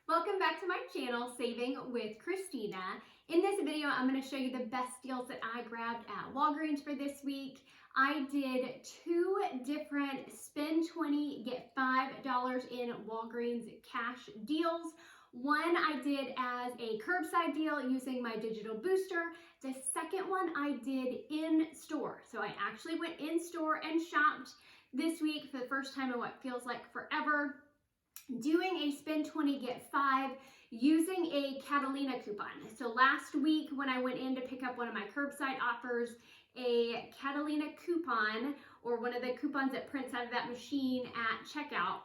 Welcome back to my channel, Saving with Christina. In this video, I'm going to show you the best deals that I grabbed at Walgreens for this week. I did two different spend $20, get $5 in Walgreens cash deals. One I did as a curbside deal using my digital booster. The second one I did in store. So I actually went in store and shopped this week for the first time in what feels like forever, doing a spend 20 get 5 using a Catalina coupon. So last week when I went in to pick up one of my curbside offers, a Catalina coupon, or one of the coupons that prints out of that machine at checkout,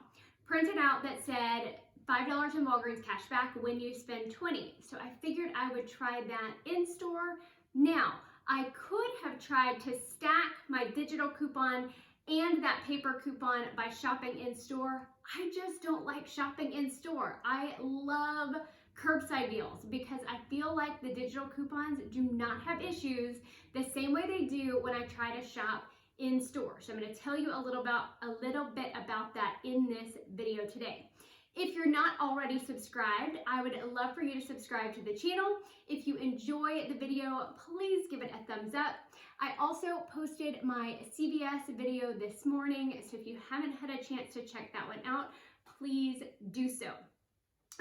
printed out that said $5 in Walgreens cash back when you spend 20. So I figured I would try that in store. Now, I could have tried to stack my digital coupon and that paper coupon by shopping in store. I just don't like shopping in store. I love curbside deals because I feel like the digital coupons do not have issues the same way they do when I try to shop in store. So I'm going to tell you a little bit about that in this video today. If you're not already subscribed, I would love for you to subscribe to the channel. If you enjoy the video, please give it a thumbs up. I also posted my CVS video this morning, so if you haven't had a chance to check that one out, please do so.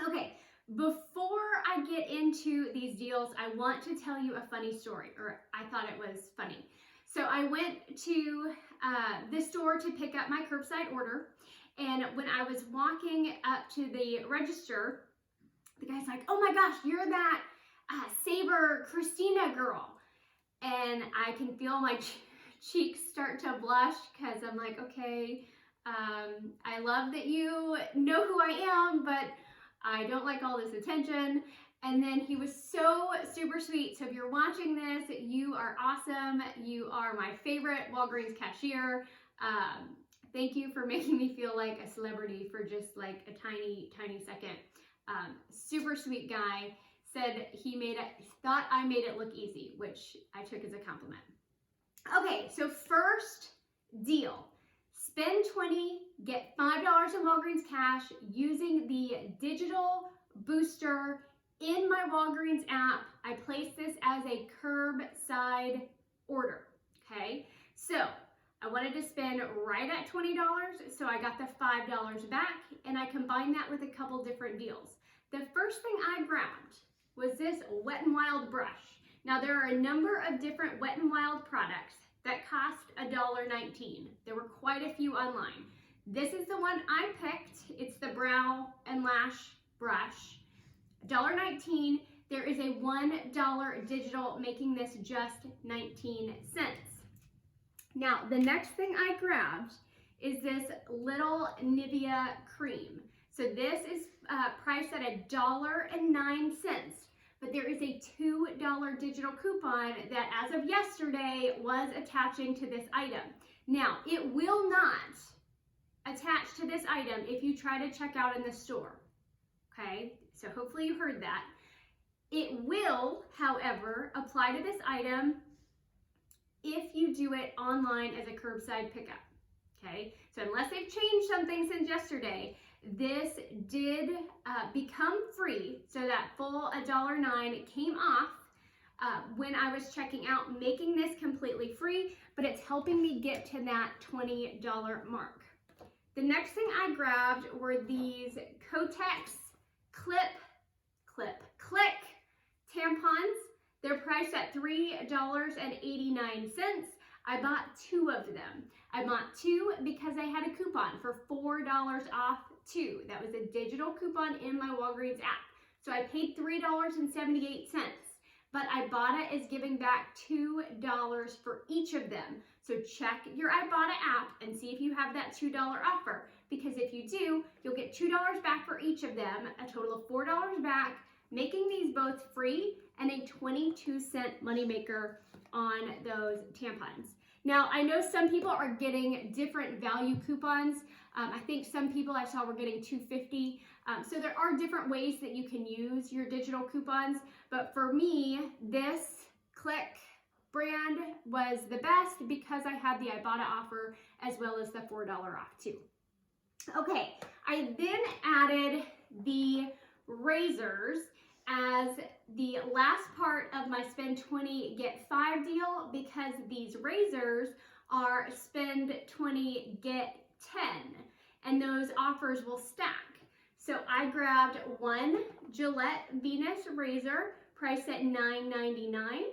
Okay, before I get into these deals, I want to tell you a funny story, or I thought it was funny. So I went to the store to pick up my curbside order, and when I was walking up to the register, the guy's like, "Oh my gosh, you're that Saver Christina girl." And I can feel my cheeks start to blush because I'm like, okay, I love that you know who I am, but I don't like all this attention. And then he was so super sweet. So if you're watching this, you are awesome. You are my favorite Walgreens cashier. Thank you for making me feel like a celebrity for just like a tiny, tiny second. Super sweet guy. Said he thought I made it look easy, which I took as a compliment. Okay, so first deal. Spend 20, get $5 in Walgreens cash using the digital booster in my Walgreens app. I placed this as a curbside order, okay? So I wanted to spend right at $20, so I got the $5 back, and I combined that with a couple different deals. The first thing I grabbed was this Wet n Wild brush. Now there are a number of different Wet n Wild products that cost $1.19. There were quite a few online. This is the one I picked. It's the Brow and Lash brush. $1.19. There is a $1 digital, making this just 19 cents. Now the next thing I grabbed is this little Nivea cream. So this is priced at $1.09, but there is a $2 digital coupon that as of yesterday was attaching to this item. Now, it will not attach to this item if you try to check out in the store, okay? So hopefully you heard that. It will, however, apply to this item if you do it online as a curbside pickup, okay? So unless they've changed something since yesterday, this did become free, so that full $1.09 came off when I was checking out, making this completely free, but it's helping me get to that $20 mark. The next thing I grabbed were these Kotex click tampons. They're priced at $3.89. I bought two of them. I bought two because I had a coupon for $4 off two. That was a digital coupon in my Walgreens app. So I paid $3.78, but I bought it as giving back $2 for each of them. So check your Ibotta app and see if you have that $2 offer, because if you do, you'll get $2 back for each of them, a total of $4 back, making these both free and a 22-cent moneymaker on those tampons. Now, I know some people are getting different value coupons. I think some people I saw were getting $2.50. So there are different ways that you can use your digital coupons. But for me, this Click brand was the best because I had the Ibotta offer as well as the $4 off too. Okay, I then added the razors as the last part of my spend 20 get 5 deal, because these razors are spend 20 get 10, and those offers will stack. So I grabbed one Gillette Venus razor priced at $9.99.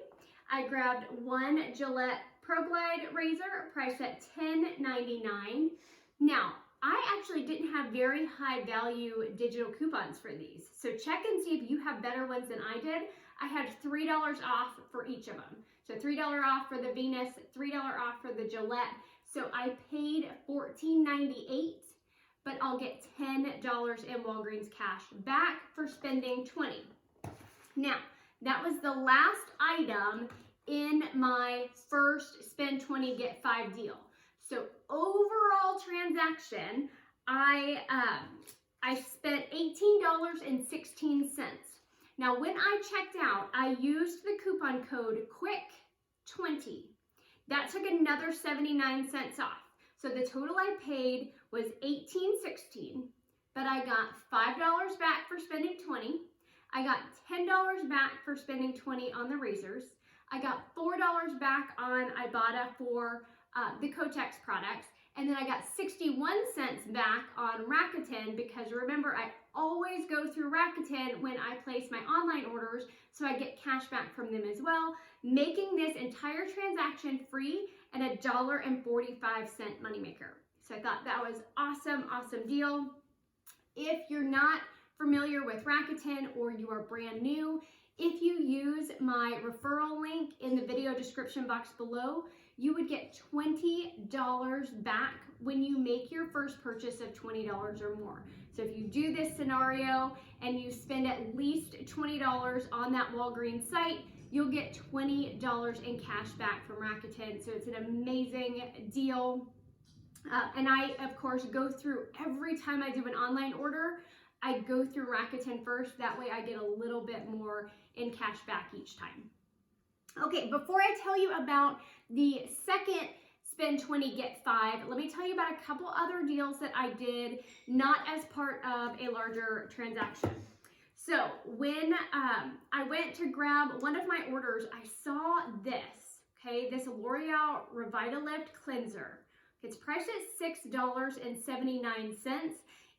I grabbed one Gillette Pro Glide razor priced at $10.99. Now, I actually didn't have very high value digital coupons for these. So check and see if you have better ones than I did. I had $3 off for each of them. So $3 off for the Venus, $3 off for the Gillette. So I paid $14.98, but I'll get $10 in Walgreens cash back for spending $20. Now, that was the last item in my first spend 20 get 5 deal. So overall transaction, I spent $18.16. Now when I checked out, I used the coupon code QUICK20. That took another 79 cents off. So the total I paid was $18.16, but I got $5 back for spending $20. I got $10 back for spending $20 on the razors. I got $4 back on Ibotta for the Kotex products, and then I got 61 cents back on Rakuten, because remember, I always go through Rakuten when I place my online orders, so I get cash back from them as well, making this entire transaction free and $1.45 moneymaker. So I thought that was awesome, awesome deal. If you're not familiar with Rakuten or you are brand new, if you use my referral link in the video description box below, you would get $20 back when you make your first purchase of $20 or more. So if you do this scenario and you spend at least $20 on that Walgreens site, you'll get $20 in cash back from Rakuten. So it's an amazing deal. And I, of course, go through every time I do an online order, I go through Rakuten first. That way I get a little bit more in cash back each time. Okay, before I tell you about the second spend 20 get 5, let me tell you about a couple other deals that I did not as part of a larger transaction. So when I went to grab one of my orders, I saw this, okay, this L'Oreal Revitalift cleanser. It's priced at $6.79.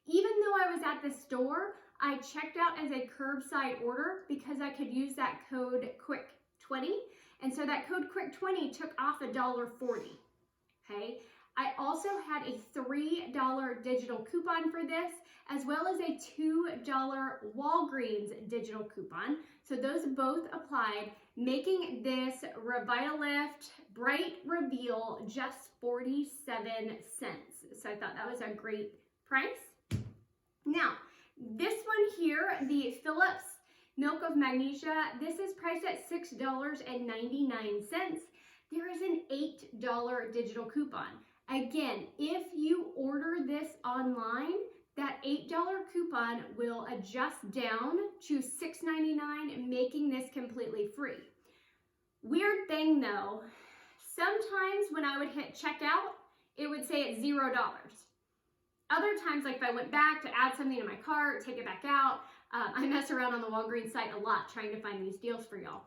Even though I was at the store, I checked out as a curbside order because I could use that code QUICK20. And so that code QUICK20 took off $1.40. Okay. I also had a $3 digital coupon for this, as well as a $2 Walgreens digital coupon. So those both applied, making this Revitalift Bright Reveal just 47 cents. So I thought that was a great price. Now, this one here, the Philips Milk of Magnesia, this is priced at $6.99. There is an $8 digital coupon. Again, if you order this online, that $8 coupon will adjust down to $6.99, making this completely free. Weird thing though, sometimes when I would hit checkout, it would say it's $0. Other times, like if I went back to add something to my cart, take it back out, I mess around on the Walgreens site a lot trying to find these deals for y'all.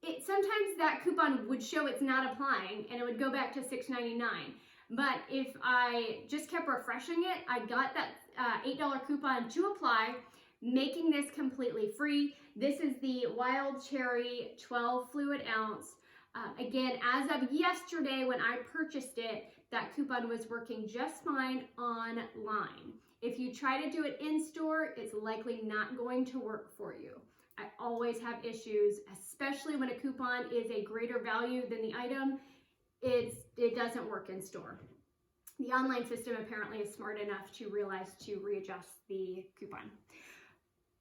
Sometimes that coupon would show it's not applying and it would go back to $6.99. But if I just kept refreshing it, I got that $8 coupon to apply, making this completely free. This is the Wild Cherry 12 fluid ounce. Again, as of yesterday when I purchased it, that coupon was working just fine online. If you try to do it in store, it's likely not going to work for you. I always have issues, especially when a coupon is a greater value than the item. It doesn't work in store. The online system apparently is smart enough to realize to readjust the coupon.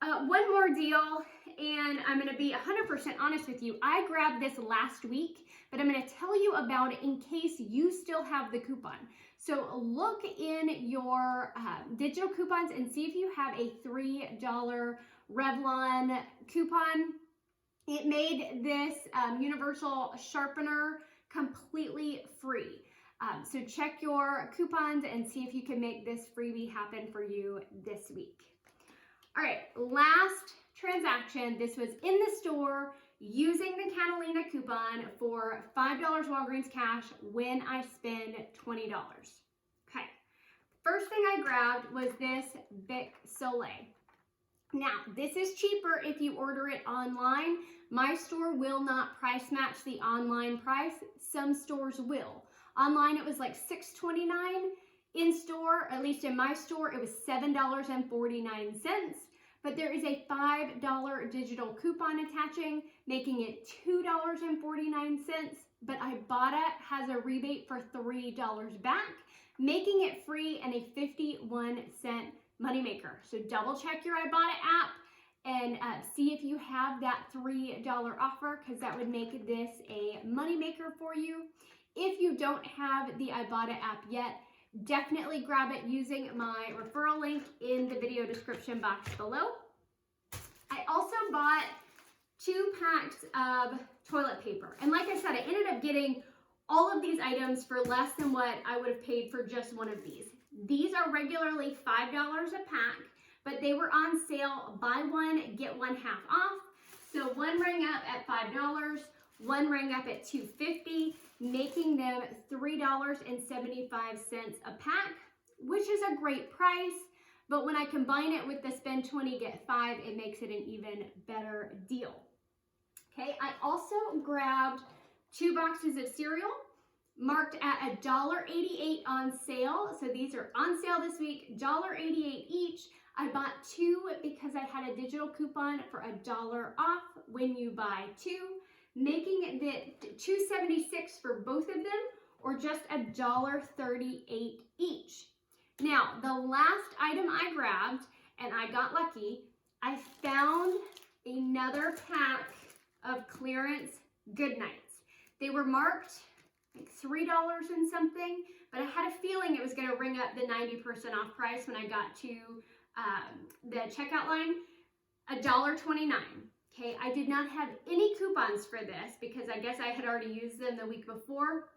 One more deal, and I'm going to be 100% honest with you. I grabbed this last week, but I'm going to tell you about it in case you still have the coupon. So look in your digital coupons and see if you have a $3 Revlon coupon. It made this universal sharpener completely free. So check your coupons and see if you can make this freebie happen for you this week. All right, last transaction. This was in the store using the Catalina coupon for $5 Walgreens cash when I spend $20. Okay, first thing I grabbed was this Bic Soleil. Now, this is cheaper if you order it online. My store will not price match the online price. Some stores will. Online, it was like $6.29. In store, at least in my store, it was $7.49. But there is a $5 digital coupon attaching, making it $2.49. But Ibotta has a rebate for $3 back, making it free and a 51-cent moneymaker. So double check your Ibotta app and see if you have that $3 offer, because that would make this a moneymaker for you. If you don't have the Ibotta app yet, definitely grab it using my referral link in the video description box below. I also bought 2 packs of toilet paper. And like I said, I ended up getting all of these items for less than what I would have paid for just one of these. These are regularly $5 a pack, but they were on sale, buy one, get one half off. So one rang up at $5, one rang up at $2.50, making them $3.75 a pack, which is a great price. But when I combine it with the spend 20, get 5, it makes it an even better deal. Okay, I also grabbed 2 boxes of cereal marked at $1.88 on sale. So these are on sale this week, $1.88 each. I bought 2 because I had a digital coupon for $1 off when you buy 2, making it $2.76 for both of them, or just $1.38 each. Now, the last item I grabbed, and I got lucky, I found another pack of clearance Goodnights. They were marked like $3 and something, but I had a feeling it was going to ring up the 90% off price when I got to the checkout line, $1.29. Okay, I did not have any coupons for this because I guess I had already used them the week before,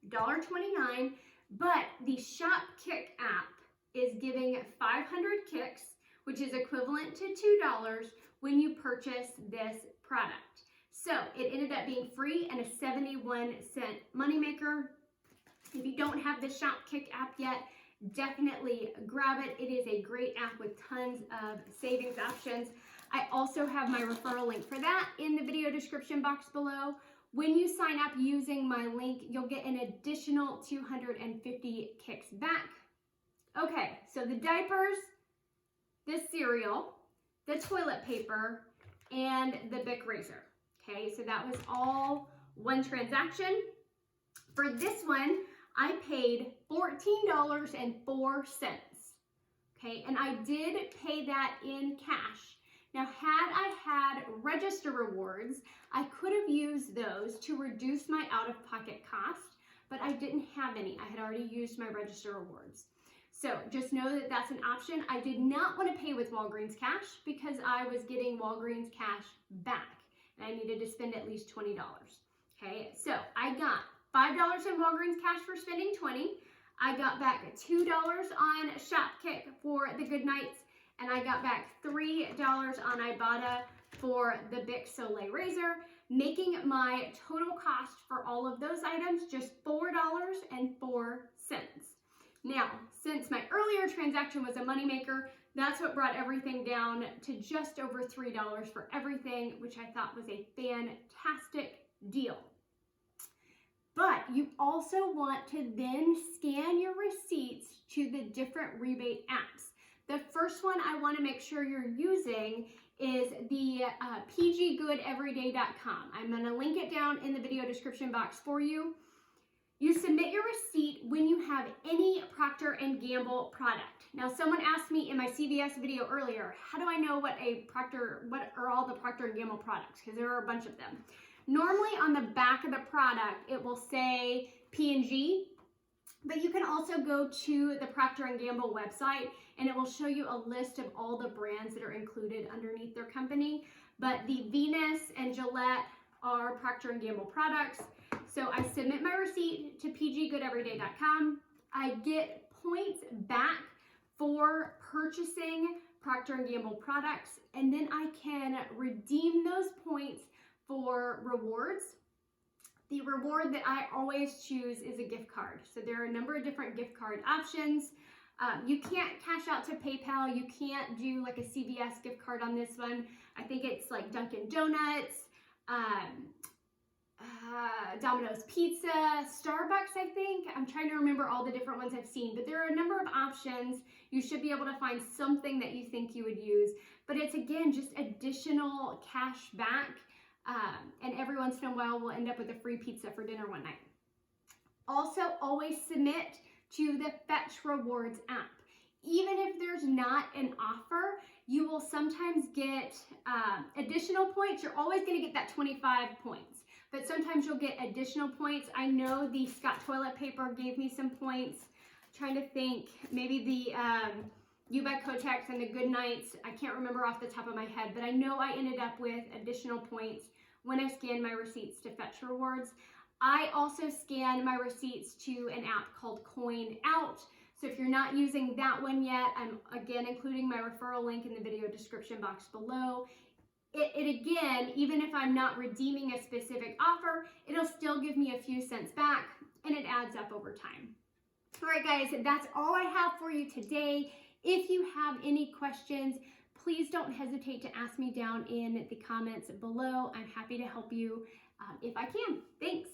$1.29, but the Shopkick app is giving 500 kicks, which is equivalent to $2 when you purchase this product. So it ended up being free and a 71-cent moneymaker. If you don't have the Shopkick app yet, definitely grab it. It is a great app with tons of savings options. I also have my referral link for that in the video description box below. When you sign up using my link, you'll get an additional 250 kicks back. Okay, so the diapers, the cereal, the toilet paper, and the Bic razor. Okay, so that was all one transaction. For this one, I paid $14.04. Okay, and I did pay that in cash. Now, had I had register rewards, I could have used those to reduce my out-of-pocket cost, but I didn't have any. I had already used my register rewards. So just know that that's an option. I did not want to pay with Walgreens cash because I was getting Walgreens cash back, and I needed to spend at least $20. Okay, so I got $5 in Walgreens cash for spending $20. I got back $2 on Shopkick for the Goodnights, and I got back $3 on Ibotta for the Bic Soleil razor, making my total cost for all of those items just $4.04. Now, since my earlier transaction was a moneymaker, that's what brought everything down to just over $3 for everything, which I thought was a fantastic deal. But you also want to then scan your receipts to the different rebate apps. The first one I want to make sure you're using is the pggoodeveryday.com. I'm going to link it down in the video description box for you. You submit your receipt when you have any Procter & Gamble product. Now, someone asked me in my CVS video earlier, how do I know what are all the Procter & Gamble products? Because there are a bunch of them. Normally on the back of the product, it will say P&G, but you can also go to the Procter & Gamble website and it will show you a list of all the brands that are included underneath their company. But the Venus and Gillette are Procter & Gamble products. So I submit my receipt to pggoodeveryday.com. I get points back for purchasing Procter & Gamble products, and then I can redeem those points for rewards. The reward that I always choose is a gift card. So there are a number of different gift card options. You can't cash out to PayPal. You can't do like a CVS gift card on this one. I think it's like Dunkin' Donuts, Domino's Pizza, Starbucks, I think. I'm trying to remember all the different ones I've seen, but there are a number of options. You should be able to find something that you think you would use, but it's again just additional cash back, and every once in a while we'll end up with a free pizza for dinner one night. Also, always submit to the Fetch Rewards app. Even if there's not an offer, you will sometimes get additional points. You're always going to get that 25 points, but sometimes you'll get additional points. I know the Scott toilet paper gave me some points. I'm trying to think, maybe the You by Kotex and the Good Nights. I can't remember off the top of my head, but I know I ended up with additional points when I scanned my receipts to Fetch Rewards. I also scan my receipts to an app called Coin Out. So if you're not using that one yet, I'm again including my referral link in the video description box below. It again, even if I'm not redeeming a specific offer, it'll still give me a few cents back, and it adds up over time. All right, guys, that's all I have for you today. If you have any questions, please don't hesitate to ask me down in the comments below. I'm happy to help you if I can. Thanks.